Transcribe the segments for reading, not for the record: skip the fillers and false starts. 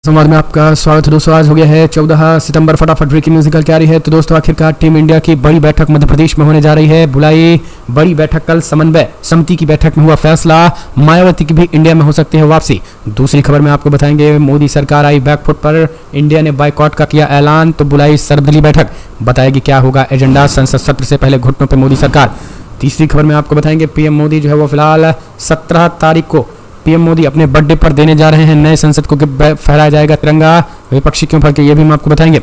संवाद में आपका स्वागत है दोस्तों। आज हो गया है 14 सितंबर। फटाफट ब्रेकिंग न्यूज निकल के आ रही है। तो दोस्तों आखिरकार टीम इंडिया की बड़ी बैठक मध्य प्रदेश में होने जा रही है। बुलाई बड़ी बैठक कल समन्वय समिति की बैठक में हुआ फैसला, मायावती की भी इंडिया में हो सकती है वापसी। दूसरी खबर में आपको बताएंगे मोदी सरकार आई बैकफुट पर, इंडिया ने बाइकॉट का किया ऐलान। तो बुलाई सर्वदलीय बैठक, बताएगी क्या होगा एजेंडा, संसद सत्र से पहले घुटनों पर मोदी सरकार। तीसरी खबर में आपको बताएंगे पीएम मोदी जो है वो फिलहाल 17 तारीख को पीएम मोदी अपने बर्थडे पर देने जा रहे हैं नए संसद को फहराया जाएगा तिरंगा। विपक्षी क्यों फड़के, ये भी हम आपको बताएंगे।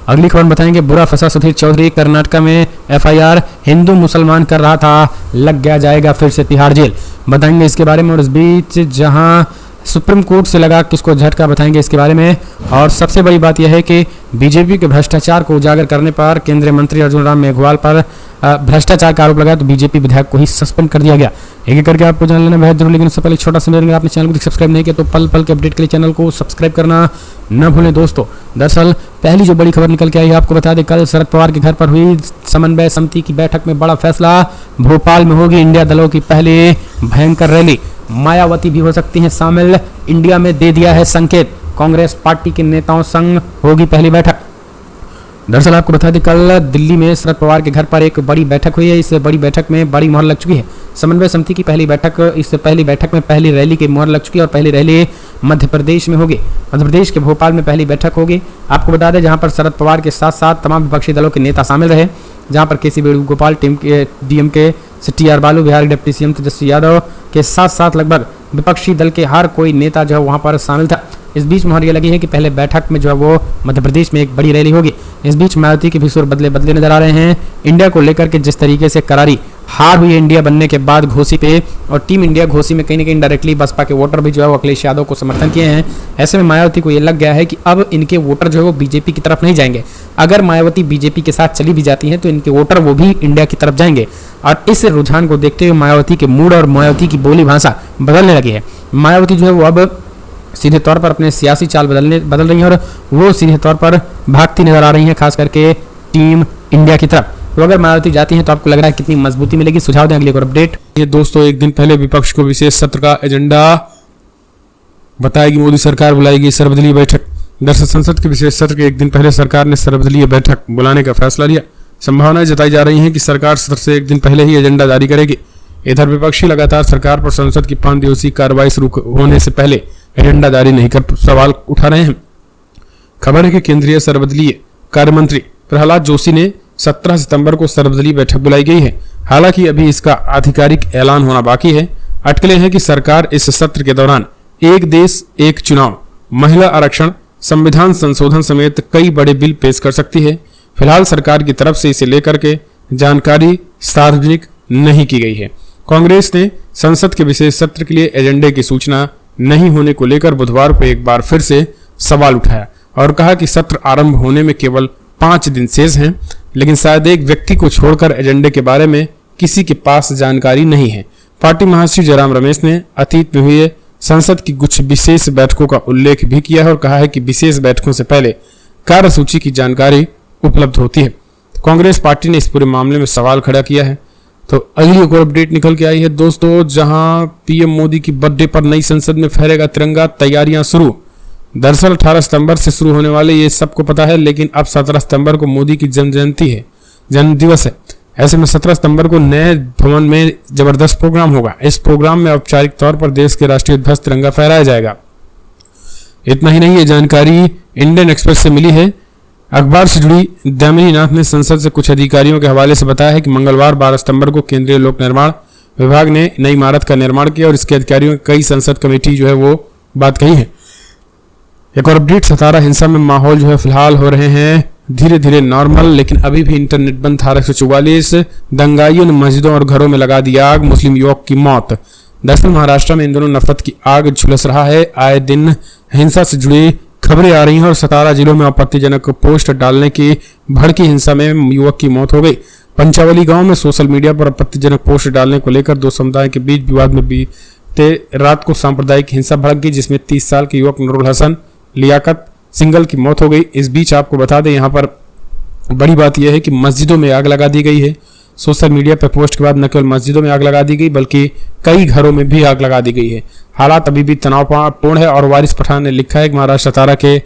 अगली खबर बताएंगे बुरा फंसा सुधीर चौधरी, कर्नाटक में एफआईआर हिंदू मुसलमान कर रहा था, लग गया जाएगा फिर से तिहाड़ जेल, बताएंगे इसके बारे में। और इस बीच जहां सुप्रीम कोर्ट से लगा किसको झटका, बताएंगे इसके बारे में। और सबसे बड़ी बात यह है कि बीजेपी के भ्रष्टाचार को उजागर करने पर केंद्रीय मंत्री अर्जुन राम मेघवाल पर भ्रष्टाचार का आरोप लगाया, तो बीजेपी विधायक को ही सस्पेंड कर दिया गया। एक एक करके आपको जान लेना बेहद जरूरी, लेकिन उससे पहले छोटा सा अगर आपने चैनल को सब्सक्राइब नहीं किया तो पल पल के अपडेट के लिए चैनल को सब्सक्राइब करना न भूलें दोस्तों। दरअसल पहली जो बड़ी खबर निकल के आई है आपको बता दें, कल शरद पवार के घर पर हुई समन्वय समिति की बैठक में बड़ा फैसला, भोपाल में होगी इंडिया दलों की पहली भयंकर रैली, मायावती भी हो सकती हैं शामिल, इंडिया में दे दिया है संकेत, कांग्रेस पार्टी के नेताओं संग होगी पहली बैठक। दरअसल आपको बता दें कल दिल्ली में शरद पवार के घर पर एक बड़ी बैठक हुई है। इस बड़ी बैठक में बड़ी मोहर लग चुकी है। समन्वय समिति की पहली बैठक, इस पहली बैठक में पहली रैली की मोहर लग चुकी है और पहली रैली मध्य प्रदेश में होगी। मध्य प्रदेश के भोपाल में पहली बैठक होगी। आपको बता दें जहां पर शरद पवार के साथ साथ तमाम विपक्षी दलों के नेता शामिल रहे, जहां पर केसी वेणुगोपाल टीम के डीएमके से टी.आर. बालू, बिहार के डिप्टी सीएम तेजस्वी यादव के साथ साथ लगभग विपक्षी दल के हर कोई नेता जो है वहां पर शामिल था। इस बीच मुहर ये लगी है कि पहले बैठक में जो है वो मध्य प्रदेश में एक बड़ी रैली होगी। इस बीच मायावती के भी सुर बदले बदले नजर आ रहे हैं। इंडिया को लेकर के जिस तरीके से करारी हार हुई है इंडिया बनने के बाद घोसी पे, और टीम इंडिया घोसी में कहीं ना कहीं डायरेक्टली बसपा के वोटर भी जो है वो अखिलेश यादव को समर्थन किए हैं। ऐसे में मायावती को ये लग गया है कि अब इनके वोटर जो है वो बीजेपी की तरफ नहीं जाएंगे। अगर मायावती बीजेपी के साथ चली भी जाती हैं तो इनके वोटर वो भी इंडिया की तरफ जाएंगे। और इस रुझान को देखते हुए मायावती के मूड और मायावती की बोली भाषा बदलने लगी है। मायावती जो है वो अब सीधे तौर पर अपने सियासी चाल बदल रही है और वो सीधे तौर पर भागती नजर आ रही है, खास करके टीम इंडिया की तरफ। तो अगर मायावती जाती हैं तो आपको लग रहा है कितनी मजबूती मिलेगी, सुझाव दें अगली और अपडेट। ये दोस्तों एक दिन पहले विपक्ष को विशेष सत्र का एजेंडा बताएगी मोदी सरकार, बुलाएगी सर्वदलीय बैठक। दरअसल संसद के विशेष सत्र के एक दिन पहले सरकार ने सर्वदलीय बैठक बुलाने का फैसला लिया। संभावनाएं जताई जा रही हैं कि सरकार सत्र से एक दिन पहले ही एजेंडा जारी करेगी। इधर विपक्षी लगातार सरकार पर संसद की 5 दिवसीय कार्रवाई शुरू होने से पहले एजेंडा जारी नहीं कर सवाल उठा रहे हैं। खबर है कि केंद्रीय सर्वदलीय कार्य मंत्री प्रहलाद जोशी ने 17 सितंबर को सर्वदलीय बैठक बुलाई गई है। हालांकि अभी इसका आधिकारिक ऐलान होना बाकी है। अटकलें हैं कि सरकार इस सत्र के दौरान एक देश एक चुनाव, महिला आरक्षण, संविधान संशोधन समेत कई बड़े बिल पेश कर सकती है। फिलहाल सरकार की तरफ से इसे लेकर के जानकारी सार्वजनिक नहीं की गई है। कांग्रेस ने संसद के विशेष सत्र के लिए एजेंडे की सूचना नहीं होने को लेकर बुधवार को एक बार फिर से सवाल उठाया और कहा कि सत्र आरंभ होने में केवल 5 दिन शेष हैं, लेकिन शायद एक व्यक्ति को छोड़कर एजेंडे के बारे में किसी के पास जानकारी नहीं है। पार्टी महासचिव जयराम रमेश ने अतीत में हुए संसद की कुछ विशेष बैठकों का उल्लेख भी किया है और कहा है कि विशेष बैठकों से पहले कार्यसूची की जानकारी उपलब्ध होती है। कांग्रेस पार्टी ने इस पूरे मामले में सवाल खड़ा किया है। तो अगली एक और अपडेट निकल के आई है दोस्तों, जहां पीएम मोदी की बर्थडे पर नई संसद में फहरेगा तिरंगा, तैयारियां शुरू। दरअसल 18 सितंबर से शुरू होने वाले ये सबको पता है, लेकिन अब 17 सितंबर को मोदी की जन्म दिवस है। ऐसे में 17 सितंबर को नए भवन में जबरदस्त प्रोग्राम होगा। इस प्रोग्राम में औपचारिक तौर पर देश के राष्ट्रीय ध्वज तिरंगा फहराया जाएगा। इतना ही नहीं, ये जानकारी इंडियन एक्सप्रेस से मिली है। अखबार से जुड़ी दामिनी नाथ ने संसद से कुछ अधिकारियों के हवाले से बताया है कि मंगलवार 12 सितंबर को केंद्रीय लोक निर्माण विभाग ने नई इमारत का निर्माण किया और इसके अधिकारियों ने कई संसद कमेटी जो है वो बात कही है। एक और अपडेट, सतारा हिंसा में माहौल जो है फिलहाल हो रहे हैं धीरे धीरे नॉर्मल, लेकिन अभी भी इंटरनेट बंद था। 144 दंगाइयों ने मस्जिदों और घरों में लगा दी आग, मुस्लिम युवक की मौत। दरअसल महाराष्ट्र में इन दोनों नफरत की आग झुलस रहा है। आए दिन हिंसा से जुड़ी खबरें आ रही हैं और 17 जिलों में आपत्तिजनक पोस्ट डालने की भड़की हिंसा में युवक की मौत हो गई। पंचावली गांव में सोशल मीडिया पर आपत्तिजनक पोस्ट डालने को लेकर दो समुदाय के बीच विवाद में बीते रात को सांप्रदायिक हिंसा भड़क गई, जिसमें 30 साल के युवक नूरुल हसन लियाकत सिंगल की मौत हो गई। इस बीच आपको बता दें यहाँ पर बड़ी बात यह है कि मस्जिदों में आग लगा दी गई है। सोशल मीडिया पर पोस्ट के बाद न केवल मस्जिदों में आग लगा दी गई बल्कि कई घरों में भी आग लगा दी गई है। हालात अभी भी तनावपूर्ण है और वारिस पठान ने लिखा है कि महाराष्ट्र सतारा के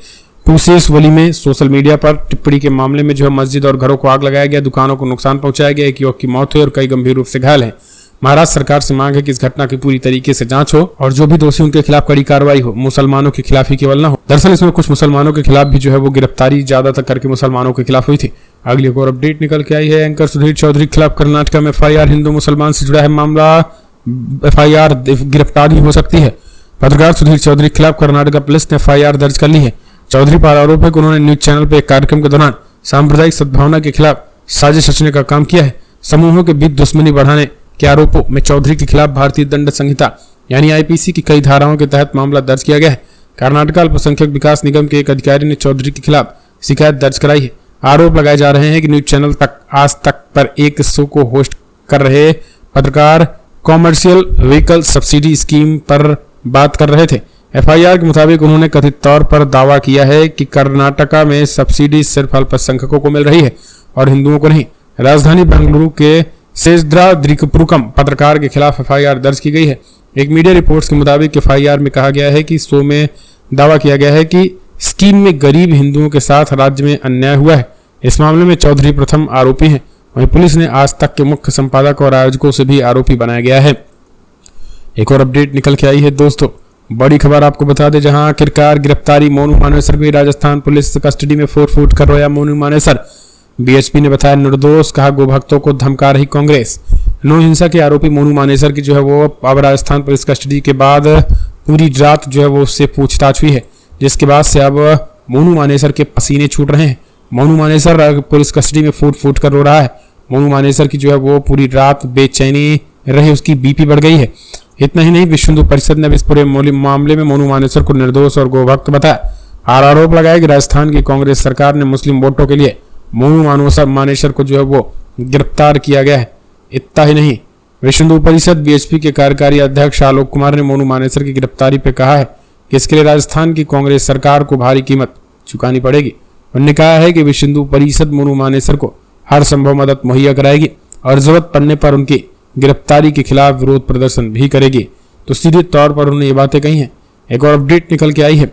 पुसेसवली में सोशल मीडिया पर टिप्पणी के मामले में जो है मस्जिद और घरों को आग लगाया गया, दुकानों को नुकसान पहुंचाया गया, एक युवक की मौत हुई और कई गंभीर रूप से घायल हैं। महाराष्ट्र सरकार से मांग है कि इस घटना की पूरी तरीके से जांच हो और जो भी दोषी उनके खिलाफ कड़ी कार्रवाई हो, मुसलमानों के खिलाफ ही केवल न हो। दरअसल इसमें कुछ मुसलमानों के खिलाफ भी जो है वो गिरफ्तारी ज्यादातर करके मुसलमानों के खिलाफ हुई थी। अगली एक और अपडेट निकल के आई है। एंकर सुधीर चौधरी के खिलाफ कर्नाटक में एफआईआर, हिंदू मुसलमान से जुड़ा है मामला, एफआईआर गिरफ्तारी हो सकती है। पत्रकार सुधीर चौधरी के खिलाफ कर्नाटक पुलिस ने एफआईआर दर्ज कर ली है। चौधरी पर आरोप है कि उन्होंने न्यूज चैनल पर एक कार्यक्रम के दौरान सांप्रदायिक सद्भावना के खिलाफ साजिश रचने का काम किया है। समूहों के बीच दुश्मनी बढ़ाने के आरोपों में चौधरी के खिलाफ भारतीय दंड संहिता यानी आईपीसी की कई धाराओं के तहत मामला दर्ज किया गया है। कर्नाटक अल्पसंख्यक विकास निगम के एक अधिकारी ने चौधरी के खिलाफ शिकायत दर्ज कराई है। आरोप लगाए जा रहे हैं कि न्यूज चैनल तक आज तक पर एक शो को होस्ट कर रहे पत्रकार कॉमर्शियल व्हीकल सब्सिडी स्कीम पर बात कर रहे थे। एफआईआर के मुताबिक उन्होंने कथित तौर पर दावा किया है कि कर्नाटका में सब्सिडी सिर्फ अल्पसंख्यकों को मिल रही है और हिंदुओं को नहीं। राजधानी बेंगलुरु के सेजद्राद्रिकपुरकम पत्रकार के खिलाफ एफआईआर दर्ज की गई है। एक मीडिया रिपोर्ट्स के मुताबिक एफआईआर में कहा गया है कि शो में दावा किया गया है कि स्कीम में गरीब हिंदुओं के साथ राज्य में अन्याय हुआ है। इस मामले में चौधरी प्रथम आरोपी हैं। वहीं पुलिस ने आज तक के मुख्य संपादक और आयोजकों से भी आरोपी बनाया गया है। एक और अपडेट निकल के आई है दोस्तों, बड़ी खबर आपको बता दें, जहां आखिरकार गिरफ्तारी मोनू मानेसर की। राजस्थान पुलिस कस्टडी में 4 फुट कर रोया मोनू मानेसर। बीएसपी ने बताया निर्दोष, कहा गोभक्तों को धमका रही कांग्रेस। नौ हिंसा के आरोपी मोनू मानेसर की जो है वो अब राजस्थान पुलिस कस्टडी के बाद पूरी रात जो है वो उससे पूछताछ हुई है, जिसके बाद से अब मोनू मानेसर के पसीने छूट रहे हैं। मोनू मानेसर पुलिस कस्टडी में फूट फूट कर रो रहा है। मोनू मानेसर की जो है वो पूरी रात बेचैनी रही, उसकी बीपी बढ़ गई है। इतना ही नहीं, विश्व हिंदू परिषद ने इस पूरे मामले में मोनू मानेसर को निर्दोष और गोभक्त बताया और आरोप लगाया कि राजस्थान की कांग्रेस सरकार ने मुस्लिम वोटों के लिए मोनू मानेसर को जो है वो गिरफ्तार किया गया है। इतना ही नहीं, विश्व हिंदू परिषद बीएचपी के कार्यकारी अध्यक्ष आलोक कुमार ने मोनू मानेसर की गिरफ्तारी पर कहा है कि इसके लिए राजस्थान की कांग्रेस सरकार को भारी कीमत चुकानी पड़ेगी। उन्होंने कहा है कि विश्व हिंदू परिषद मोनू मानेसर को हर संभव मदद मुहैया कराएगी और जरूरत पड़ने पर उनकी गिरफ्तारी के खिलाफ विरोध प्रदर्शन भी करेगी। तो सीधे तौर पर उन्होंने ये बातें कही हैं। एक और अपडेट निकल के आई है।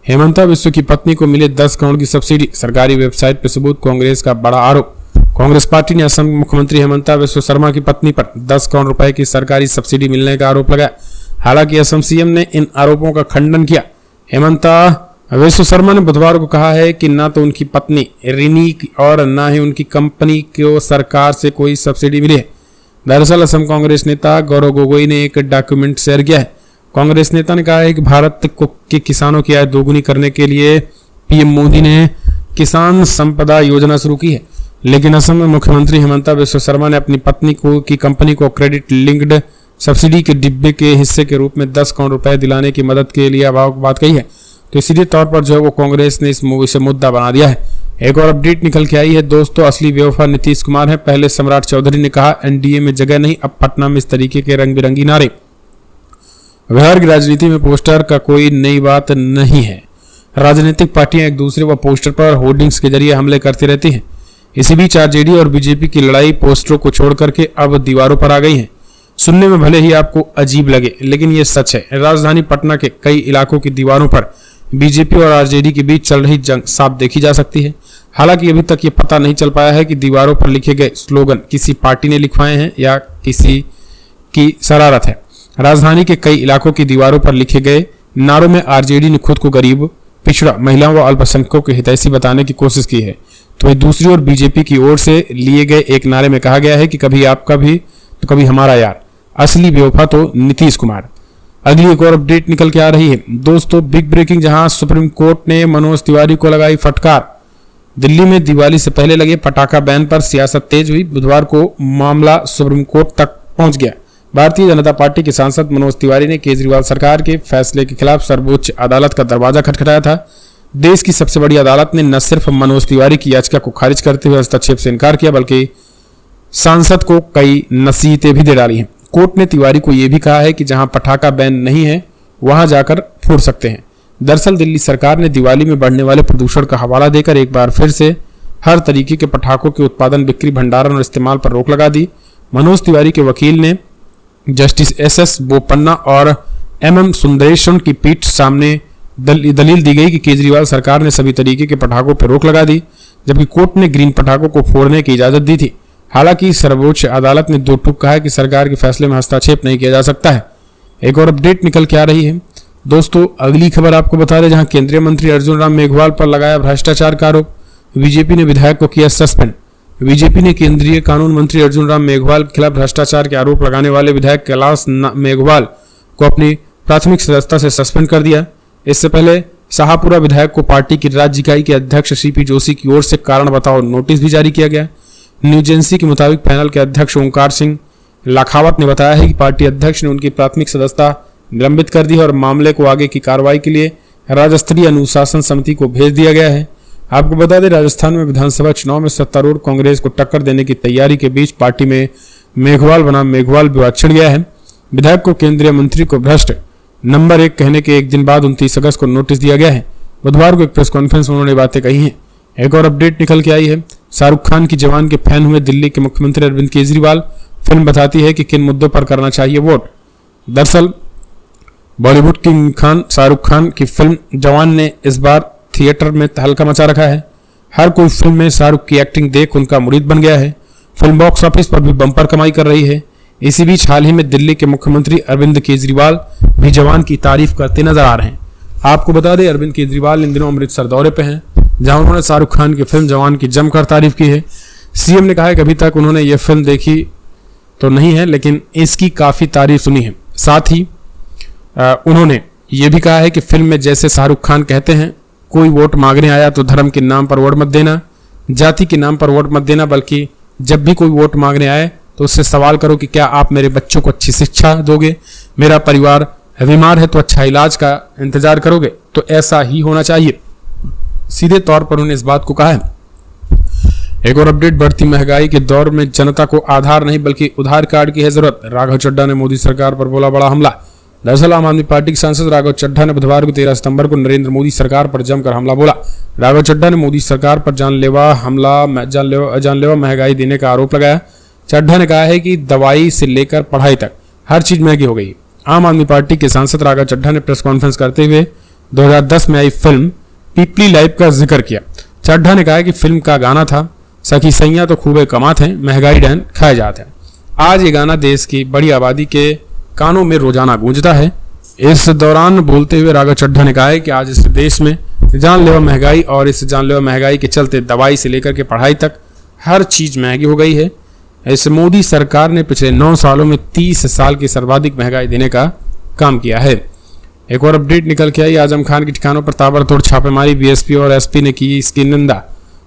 हेमंता विश्व की पत्नी को मिले 10 करोड़ की सब्सिडी, सरकारी वेबसाइट पर सबूत, कांग्रेस का बड़ा आरोप। कांग्रेस पार्टी ने असम मुख्यमंत्री हेमंता विश्व शर्मा की पत्नी पर 10 करोड़ रुपए की सरकारी सब्सिडी मिलने का आरोप लगाया। हालांकि असम सीएम ने इन आरोपों का खंडन किया। हेमंता विश्व शर्मा ने बुधवार को कहा है कि न तो उनकी पत्नी रिनी और न ही उनकी कंपनी को सरकार से कोई सब्सिडी मिली है। दरअसल असम कांग्रेस नेता गौरव गोगोई ने एक डॉक्यूमेंट शेयर किया है। कांग्रेस नेता ने कहा है कि भारत के किसानों की आय दोगुनी करने के लिए पीएम मोदी ने किसान संपदा योजना शुरू की है, लेकिन असम में मुख्यमंत्री हेमंता विश्व शर्मा ने अपनी पत्नी की कंपनी को क्रेडिट लिंक्ड सब्सिडी के डिब्बे के हिस्से के रूप में 10 करोड़ रुपए दिलाने की मदद के लिए बात कही है। तो सीधे तौर पर जो है वो कांग्रेस ने इस मूवी से मुद्दा बना दिया है। एक और अपडेट निकल के आई है दोस्तों, असली बेवफा नीतीश कुमार है। पहले सम्राट चौधरी ने कहा एनडीए में जगह नहीं, अब पटना में इस तरीके के रंग बिरंगी नारे। बिहार की राजनीति में पोस्टर का कोई नई बात नहीं है। राजनीतिक पार्टियां एक दूसरे व पोस्टर पर होर्डिंग्स के जरिए हमले करती रहती हैं। इसी बीच आरजेडी और बीजेपी की लड़ाई पोस्टरों को छोड़ करके अब दीवारों पर आ गई है। सुनने में भले ही आपको अजीब लगे, लेकिन ये सच है। राजधानी पटना के कई इलाकों की दीवारों पर बीजेपी और आरजेडी के बीच चल रही जंग साफ देखी जा सकती है। हालांकि अभी तक ये पता नहीं चल पाया है कि दीवारों पर लिखे गए स्लोगन किसी पार्टी ने लिखवाए हैं या किसी की शरारत है। राजधानी के कई इलाकों की दीवारों पर लिखे गए नारों में आरजेडी ने खुद को गरीब, पिछड़ा, महिलाओं व अल्पसंख्यकों के हितैषी बताने की कोशिश की है, तो वही दूसरी ओर बीजेपी की ओर से लिए गए एक नारे में कहा गया है कि कभी आपका भी तो कभी हमारा यार, असली बेवफा तो नीतीश कुमार। अगली एक और अपडेट निकल के आ रही है दोस्तों, बिग ब्रेकिंग, जहां सुप्रीम कोर्ट ने मनोज तिवारी को लगाई फटकार। दिल्ली में दिवाली से पहले लगे पटाखा बैन पर सियासत तेज हुई। बुधवार को मामला सुप्रीम कोर्ट तक पहुंच गया। भारतीय जनता पार्टी के सांसद मनोज तिवारी ने केजरीवाल सरकार के फैसले के खिलाफ सर्वोच्च अदालत का दरवाजा खटखटाया था। देश की सबसे बड़ी अदालत ने न सिर्फ मनोज तिवारी की याचिका को खारिज करते हुए हस्तक्षेप से इनकार किया, बल्कि सांसद को कई नसीहतें भी दे डाली हैं। कोर्ट ने तिवारी को यह भी कहा है कि जहां पटाखा बैन नहीं है वहां जाकर फोड़ सकते हैं। दरअसल दिल्ली सरकार ने दिवाली में बढ़ने वाले प्रदूषण का हवाला देकर एक बार फिर से हर तरीके के पटाखों के उत्पादन, बिक्री, भंडारण और इस्तेमाल पर रोक लगा दी। मनोज तिवारी के वकील ने जस्टिस एस बोपन्ना और MM सुंदरेशन की पीठ सामने दलील दी गई कि केजरीवाल सरकार ने सभी तरीके के पटाखों पर रोक लगा दी, जबकि कोर्ट ने ग्रीन पटाखों को फोड़ने की इजाजत दी थी। हालांकि सर्वोच्च अदालत ने दो टूक कहा है कि सरकार के फैसले में हस्तक्षेप नहीं किया जा सकता है। एक और अपडेट निकल के आ रही है दोस्तों, अगली खबर आपको बता दें, जहां केंद्रीय मंत्री अर्जुन राम मेघवाल पर लगाया भ्रष्टाचार का आरोप, बीजेपी ने विधायक को किया सस्पेंड। बीजेपी ने केंद्रीय कानून मंत्री अर्जुन राम मेघवाल के खिलाफ भ्रष्टाचार के आरोप लगाने वाले विधायक कैलाश मेघवाल को अपनी प्राथमिक सदस्यता से सस्पेंड कर दिया। इससे पहले शाहपुरा विधायक को पार्टी की राज्य इकाई के अध्यक्ष CP जोशी की ओर से कारण बताओ नोटिस भी जारी किया गया। न्यूज एजेंसी के मुताबिक पैनल के अध्यक्ष ओंकार सिंह लाखावत ने बताया है कि पार्टी अध्यक्ष ने उनकी प्राथमिक सदस्यता निलंबित कर दी है और मामले को आगे की कार्रवाई के लिए राज्य स्तरीय अनुशासन समिति को भेज दिया गया है। आपको बता दें, राजस्थान में विधानसभा चुनाव में सत्तारूढ़ कांग्रेस को टक्कर देने की तैयारी के बीच पार्टी में मेघवाल बनाम मेघवाल विवाद छिड़ गया है। विधायक को केंद्रीय मंत्री को भ्रष्ट नंबर 1 कहने के एक दिन बाद 29 अगस्त को नोटिस दिया गया है। बुधवार को एक प्रेस कॉन्फ्रेंस में उन्होंने बातें कही हैं। एक और अपडेट निकल के आई है, शाहरुख खान की जवान के फैन हुए दिल्ली के मुख्यमंत्री अरविंद केजरीवाल। फिल्म बताती है कि किन मुद्दों पर करना चाहिए वोट। दरअसल बॉलीवुड किंग खान शाहरुख खान की फिल्म जवान ने इस बार थिएटर में तहलका मचा रखा है। हर कोई फिल्म में शाहरुख की एक्टिंग देख उनका मुरीद बन गया है। फिल्म बॉक्स ऑफिस पर भी बम्पर कमाई कर रही है। इसी बीच हाल ही में दिल्ली के मुख्यमंत्री अरविंद केजरीवाल भी जवान की तारीफ करते नजर आ रहे हैं। आपको बता दें, अरविंद केजरीवाल इन दिनों अमृतसर दौरे पे हैं, जहां उन्होंने शाहरुख खान की फिल्म जवान की जमकर तारीफ की है। CM ने कहा है कि अभी तक उन्होंने ये फिल्म देखी तो नहीं है, लेकिन इसकी काफी तारीफ सुनी है। साथ ही उन्होंने ये भी कहा है कि फिल्म में जैसे शाहरुख खान कहते हैं, कोई वोट मांगने आया तो धर्म के नाम पर वोट मत देना, जाति के नाम पर वोट मत देना, बल्कि जब भी कोई वोट मांगने आए तो उससे सवाल करो कि क्या आप मेरे बच्चों को अच्छी शिक्षा दोगे, मेरा परिवार बीमार है तो अच्छा इलाज का इंतजार करोगे। तो ऐसा ही होना चाहिए, सीधे तौर पर उन्होंने इस बात को कहा है। एक और अपडेट, बढ़ती महंगाई के दौर में जनता को आधार नहीं बल्कि उधार कार्ड की है जरूरत। राघव चड्ढा ने मोदी सरकार पर बोला बड़ा हमला। दरअसल आम आदमी पार्टी के सांसद राघव चड्ढा ने बुधवार को 13 सितंबर को नरेंद्र मोदी सरकार पर जमकर हमला बोला। राघव चड्ढा ने मोदी सरकार पर जानलेवा महंगाई देने का आरोप लगाया। चड्ढा ने कहा है कि दवाई से लेकर पढ़ाई तक हर चीज महंगी हो गई। आम आदमी पार्टी के सांसद राघव चड्ढा ने प्रेस कॉन्फ्रेंस करते हुए 2010 में आई फिल्म पीपली लाइव का जिक्र किया। चड्ढा ने कहा कि फिल्म का गाना था, सखी सैया तो खूबे कमात हैं, महंगाई डैन खाए जाते हैं। आज ये गाना देश की बड़ी आबादी के कानों में रोजाना गूंजता है। इस दौरान बोलते हुए राघव चड्ढा ने कहा है कि आज इस देश में जानलेवा महंगाई और इस जानलेवा महंगाई के चलते दवाई से लेकर के पढ़ाई तक हर चीज महंगी हो गई है। इस मोदी सरकार ने पिछले 9 सालों में 30 साल की सर्वाधिक महंगाई देने का काम किया है। एक और अपडेट निकल के आई, आजम खान के ठिकानों पर ताबड़तोड़ छापेमारी, BSP और SP ने की इसकी निंदा।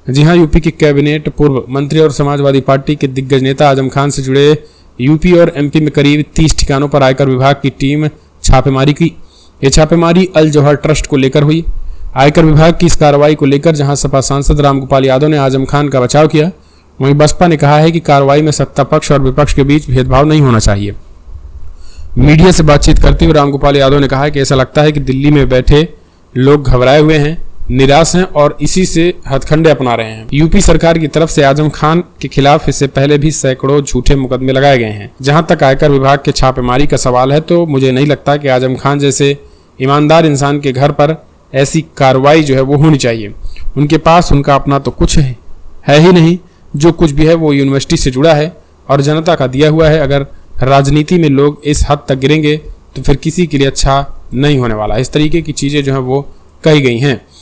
जी हां, यूपी के कैबिनेट पूर्व मंत्री और समाजवादी पार्टी के दिग्गज नेता आजम खान से जुड़े यूपी और MP में करीब 30 ठिकानों पर आयकर विभाग की टीम छापेमारी की। ये छापेमारी अल जौहर ट्रस्ट को लेकर हुई। आयकर विभाग की इस कार्रवाई को लेकर जहां सपा सांसद रामगोपाल यादव ने आजम खान का बचाव किया, वहीं बसपा ने कहा है कि कार्रवाई में सत्ता पक्ष और विपक्ष के बीच भेदभाव नहीं होना चाहिए। मीडिया से बातचीत करते हुए रामगोपाल यादव ने कहा कि ऐसा लगता है कि दिल्ली में बैठे लोग घबराए हुए हैं, निराश हैं और इसी से हथकंडे अपना रहे हैं। यूपी सरकार की तरफ से आजम खान के खिलाफ इससे पहले भी सैकड़ों झूठे मुकदमे लगाए गए हैं। जहां तक आयकर विभाग के छापेमारी का सवाल है, तो मुझे नहीं लगता कि आजम खान जैसे ईमानदार इंसान के घर पर ऐसी कार्रवाई जो है वो होनी चाहिए। उनके पास उनका अपना तो कुछ है ही नहीं, जो कुछ भी है वो यूनिवर्सिटी से जुड़ा है और जनता का दिया हुआ है। अगर राजनीति में लोग इस हद तक गिरेंगे तो फिर किसी के लिए अच्छा नहीं होने वाला। इस तरीके की चीजें जो है वो कही गई हैं।